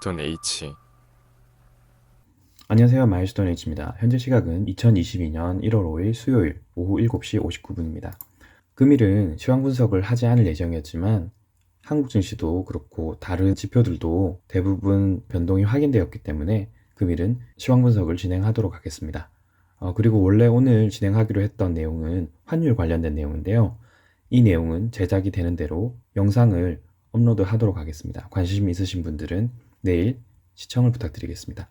마일스톤 H. 안녕하세요. 마일스톤 H입니다. 현재 시각은 2022년 1월 5일 수요일 오후 7시 59분입니다. 금일은 시황 분석을 하지 않을 예정이었지만 한국 증시도 그렇고 다른 지표들도 대부분 변동이 확인되었기 때문에 금일은 시황 분석을 진행하도록 하겠습니다. 그리고 원래 오늘 진행하기로 했던 내용은 환율 관련된 내용인데요. 이 내용은 제작이 되는 대로 영상을 업로드 하도록 하겠습니다. 관심 있으신 분들은 내일 시청을 부탁드리겠습니다.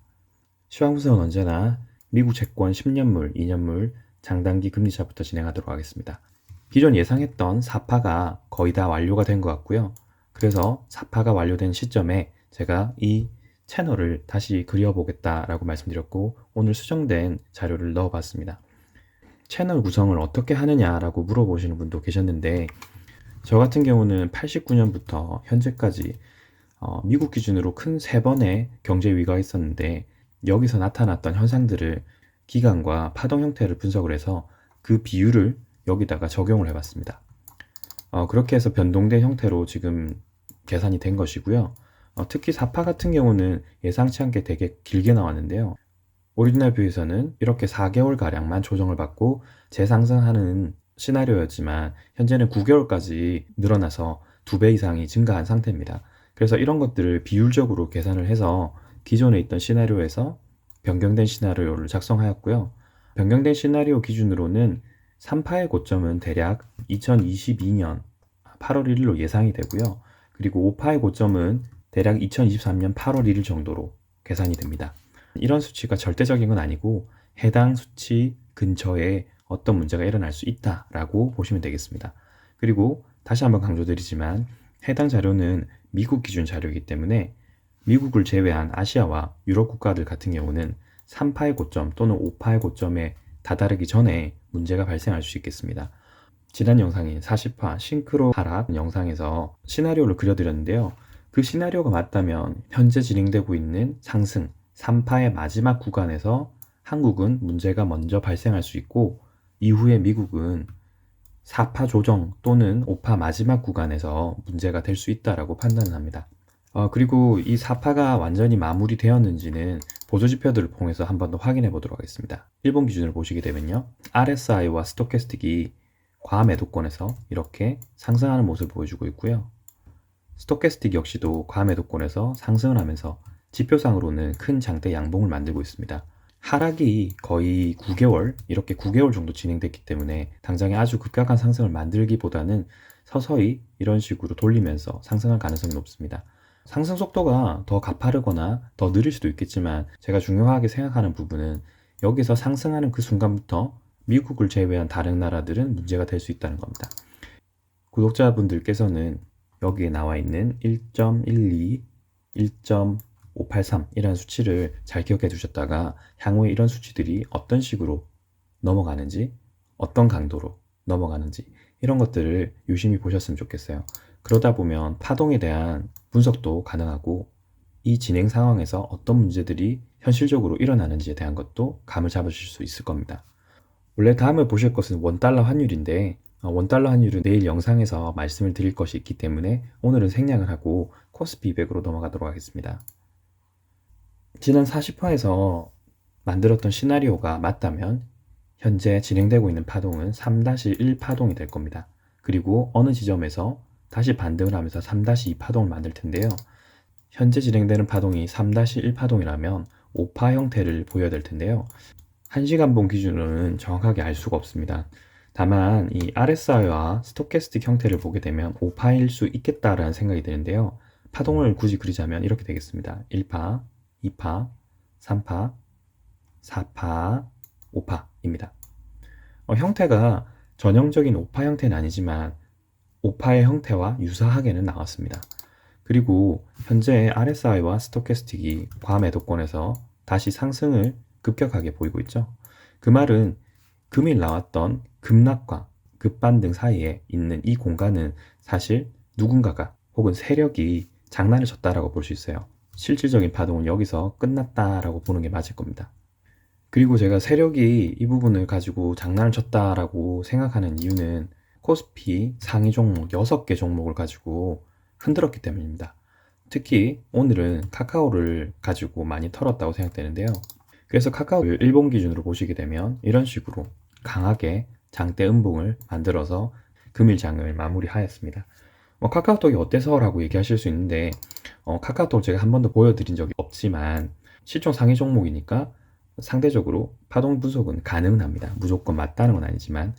시황 분석은 언제나 미국 채권 10년물, 2년물, 장단기 금리차부터 진행하도록 하겠습니다. 기존 예상했던 4파가 거의 다 완료가 된 것 같고요. 그래서 4파가 완료된 시점에 제가 이 채널을 다시 그려보겠다라고 말씀드렸고 오늘 수정된 자료를 넣어봤습니다. 채널 구성을 어떻게 하느냐라고 물어보시는 분도 계셨는데 저 같은 경우는 89년부터 현재까지 미국 기준으로 큰 3번의 경제 위기가 있었는데 여기서 나타났던 현상들을 기간과 파동 형태를 분석을 해서 그 비율을 여기다가 적용을 해봤습니다. 그렇게 해서 변동된 형태로 지금 계산이 된 것이고요. 특히 4파 같은 경우는 예상치 않게 되게 길게 나왔는데요. 오리지널 뷰에서는 이렇게 4개월가량만 조정을 받고 재상승하는 시나리오였지만 현재는 9개월까지 늘어나서 2배 이상이 증가한 상태입니다. 그래서 이런 것들을 비율적으로 계산을 해서 기존에 있던 시나리오에서 변경된 시나리오를 작성하였고요. 변경된 시나리오 기준으로는 3파의 고점은 대략 2022년 8월 1일로 예상이 되고요. 그리고 5파의 고점은 대략 2023년 8월 1일 정도로 계산이 됩니다. 이런 수치가 절대적인 건 아니고 해당 수치 근처에 어떤 문제가 일어날 수 있다라고 보시면 되겠습니다. 그리고 다시 한번 강조드리지만 해당 자료는 미국 기준 자료이기 때문에 미국을 제외한 아시아와 유럽 국가들 같은 경우는 3파의 고점 또는 5파의 고점에 다다르기 전에 문제가 발생할 수 있겠습니다. 지난 영상인 40파 싱크로 하락 영상에서 시나리오를 그려드렸는데요. 그 시나리오가 맞다면 현재 진행되고 있는 상승 3파의 마지막 구간에서 한국은 문제가 먼저 발생할 수 있고 이후에 미국은 4파 조정 또는 5파 마지막 구간에서 문제가 될 수 있다라고 판단을 합니다. 그리고 이 4파가 완전히 마무리되었는지는 보조지표들을 통해서 한 번 더 확인해 보도록 하겠습니다. 일본 기준으로 보시게 되면요. RSI와 스토캐스틱이 과매도권에서 이렇게 상승하는 모습을 보여주고 있고요. 스토캐스틱 역시도 과매도권에서 상승을 하면서 지표상으로는 큰 장대 양봉을 만들고 있습니다. 하락이 거의 9개월, 이렇게 9개월 정도 진행됐기 때문에 당장에 아주 급격한 상승을 만들기보다는 서서히 이런 식으로 돌리면서 상승할 가능성이 높습니다. 상승 속도가 더 가파르거나 더 느릴 수도 있겠지만 제가 중요하게 생각하는 부분은 여기서 상승하는 그 순간부터 미국을 제외한 다른 나라들은 문제가 될 수 있다는 겁니다. 구독자분들께서는 여기에 나와 있는 1.12, 1.583 이라는 수치를 잘 기억해 두셨다가 향후에 이런 수치들이 어떤 식으로 넘어가는지 어떤 강도로 넘어가는지 이런 것들을 유심히 보셨으면 좋겠어요. 그러다 보면 파동에 대한 분석도 가능하고 이 진행 상황에서 어떤 문제들이 현실적으로 일어나는지에 대한 것도 감을 잡으실 수 있을 겁니다. 원래 다음에 보실 것은 원달러 환율인데 원달러 환율은 내일 영상에서 말씀을 드릴 것이 있기 때문에 오늘은 생략을 하고 코스피 200으로 넘어가도록 하겠습니다. 지난 40화에서 만들었던 시나리오가 맞다면 현재 진행되고 있는 파동은 3-1 파동이 될 겁니다. 그리고 어느 지점에서 다시 반등을 하면서 3-2 파동을 만들 텐데요. 현재 진행되는 파동이 3-1 파동이라면 5파 형태를 보여야 될 텐데요. 1시간봉 기준으로는 정확하게 알 수가 없습니다. 다만 이 RSI와 스토캐스틱 형태를 보게 되면 5파일 수 있겠다라는 생각이 드는데요. 파동을 굳이 그리자면 이렇게 되겠습니다. 1파, 2파, 3파, 4파, 5파입니다. 형태가 전형적인 5파 형태는 아니지만 5파의 형태와 유사하게는 나왔습니다. 그리고 현재 RSI와 스토캐스틱이 과매도권에서 다시 상승을 급격하게 보이고 있죠. 그 말은 금일 나왔던 급락과 급반등 사이에 있는 이 공간은 사실 누군가가 혹은 세력이 장난을 쳤다라고 볼 수 있어요. 실질적인 파동은 여기서 끝났다라고 보는 게 맞을 겁니다. 그리고 제가 세력이 이 부분을 가지고 장난을 쳤다라고 생각하는 이유는 코스피 상위 종목 6개 종목을 가지고 흔들었기 때문입니다. 특히 오늘은 카카오를 가지고 많이 털었다고 생각되는데요. 그래서 카카오를 일본 기준으로 보시게 되면 이런 식으로 강하게 장대 음봉을 만들어서 금일장을 마무리하였습니다. 카카오톡이 어때서라고 얘기하실 수 있는데 카카오톡 제가 한 번도 보여드린 적이 없지만 시총 상위 종목이니까 상대적으로 파동 분석은 가능은 합니다. 무조건 맞다는 건 아니지만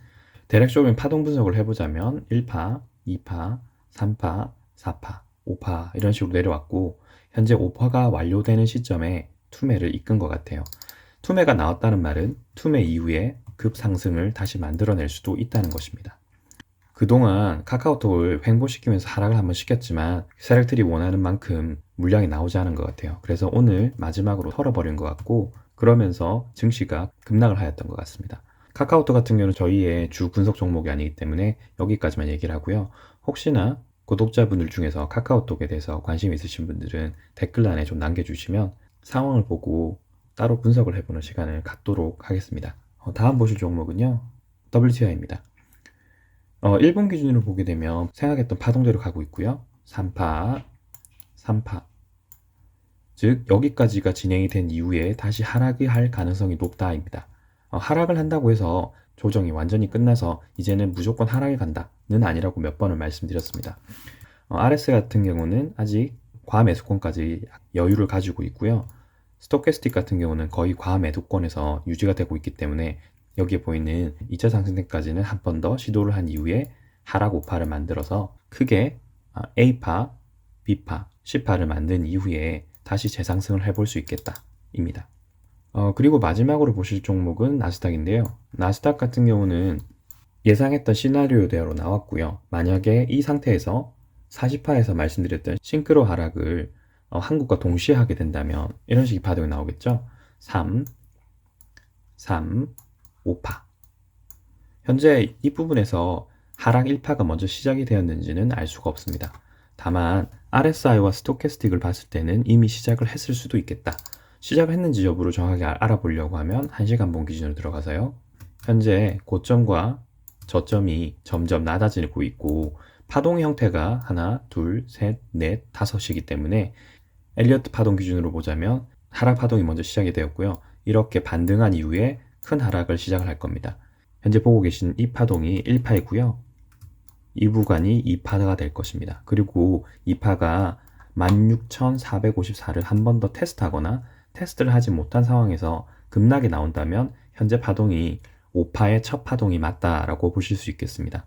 대략적으로 파동 분석을 해보자면 1파, 2파, 3파, 4파, 5파 이런 식으로 내려왔고 현재 5파가 완료되는 시점에 투매를 이끈 것 같아요. 투매가 나왔다는 말은 투매 이후에 급상승을 다시 만들어낼 수도 있다는 것입니다. 그동안 카카오톡을 횡보시키면서 하락을 한번 시켰지만 세력들이 원하는 만큼 물량이 나오지 않은 것 같아요. 그래서 오늘 마지막으로 털어버린 것 같고 그러면서 증시가 급락을 하였던 것 같습니다. 카카오톡 같은 경우는 저희의 주 분석 종목이 아니기 때문에 여기까지만 얘기를 하고요. 혹시나 구독자분들 중에서 카카오톡에 대해서 관심 있으신 분들은 댓글란에 좀 남겨주시면 상황을 보고 따로 분석을 해보는 시간을 갖도록 하겠습니다. 다음 보실 종목은요. WTI입니다. 1분 기준으로 보게 되면 생각했던 파동대로 가고 있고요. 3파, 3파. 즉 여기까지가 진행이 된 이후에 다시 하락을 할 가능성이 높다입니다. 하락을 한다고 해서 조정이 완전히 끝나서 이제는 무조건 하락이 간다는 아니라고 몇 번을 말씀드렸습니다. RS 같은 경우는 아직 과매수권까지 여유를 가지고 있고요. 스토캐스틱 같은 경우는 거의 과매도권에서 유지가 되고 있기 때문에 여기에 보이는 2차 상승대까지는 한 번 더 시도를 한 이후에 하락 5파를 만들어서 크게 A파, B파, C파를 만든 이후에 다시 재상승을 해볼 수 있겠다 입니다. 그리고 마지막으로 보실 종목은 나스닥인데요. 나스닥 같은 경우는 예상했던 시나리오대로 나왔고요. 만약에 이 상태에서 40파에서 말씀드렸던 싱크로 하락을 한국과 동시에 하게 된다면 이런 식의 파동이 나오겠죠. 3, 5파. 현재 이 부분에서 하락 1파가 먼저 시작이 되었는지는 알 수가 없습니다. 다만 RSI와 스토캐스틱을 봤을 때는 이미 시작을 했을 수도 있겠다. 시작을 했는지 여부를 정확하게 알아보려고 하면 1시간봉 기준으로 들어가서요. 현재 고점과 저점이 점점 낮아지고 있고 파동의 형태가 하나, 둘, 셋, 넷, 다섯이기 때문에 엘리어트 파동 기준으로 보자면 하락 파동이 먼저 시작이 되었고요. 이렇게 반등한 이후에 큰 하락을 시작을 할 겁니다. 현재 보고 계신 이 파동이 1파이고요. 이 구간이 2파가 될 것입니다. 그리고 2파가 16,454를 한 번 더 테스트하거나 테스트를 하지 못한 상황에서 급락이 나온다면 현재 파동이 5파의 첫 파동이 맞다라고 보실 수 있겠습니다.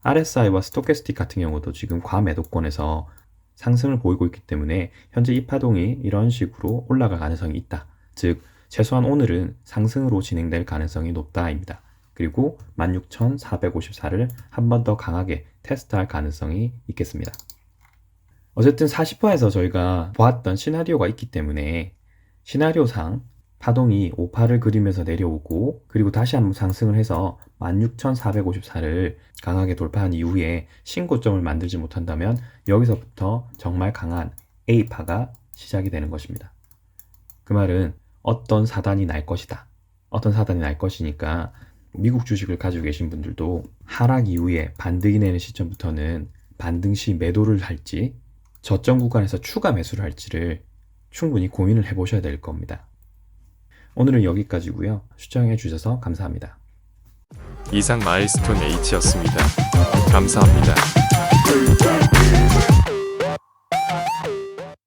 RSI와 스토캐스틱 같은 경우도 지금 과매도권에서 상승을 보이고 있기 때문에 현재 이 파동이 이런 식으로 올라갈 가능성이 있다. 즉 최소한 오늘은 상승으로 진행될 가능성이 높다입니다. 그리고 16,454를 한 번 더 강하게 테스트할 가능성이 있겠습니다. 어쨌든 40%에서 저희가 보았던 시나리오가 있기 때문에 시나리오상 파동이 5파를 그리면서 내려오고 그리고 다시 한번 상승을 해서 16,454를 강하게 돌파한 이후에 신고점을 만들지 못한다면 여기서부터 정말 강한 A파가 시작이 되는 것입니다. 그 말은 어떤 사단이 날 것이다. 어떤 사단이 날 것이니까 미국 주식을 가지고 계신 분들도 하락 이후에 반등이 내는 시점부터는 반등 시 매도를 할지 저점 구간에서 추가 매수를 할지를 충분히 고민을 해보셔야 될 겁니다. 오늘은 여기까지고요. 시청해 주셔서 감사합니다. 이상 마일스톤 H였습니다. 감사합니다.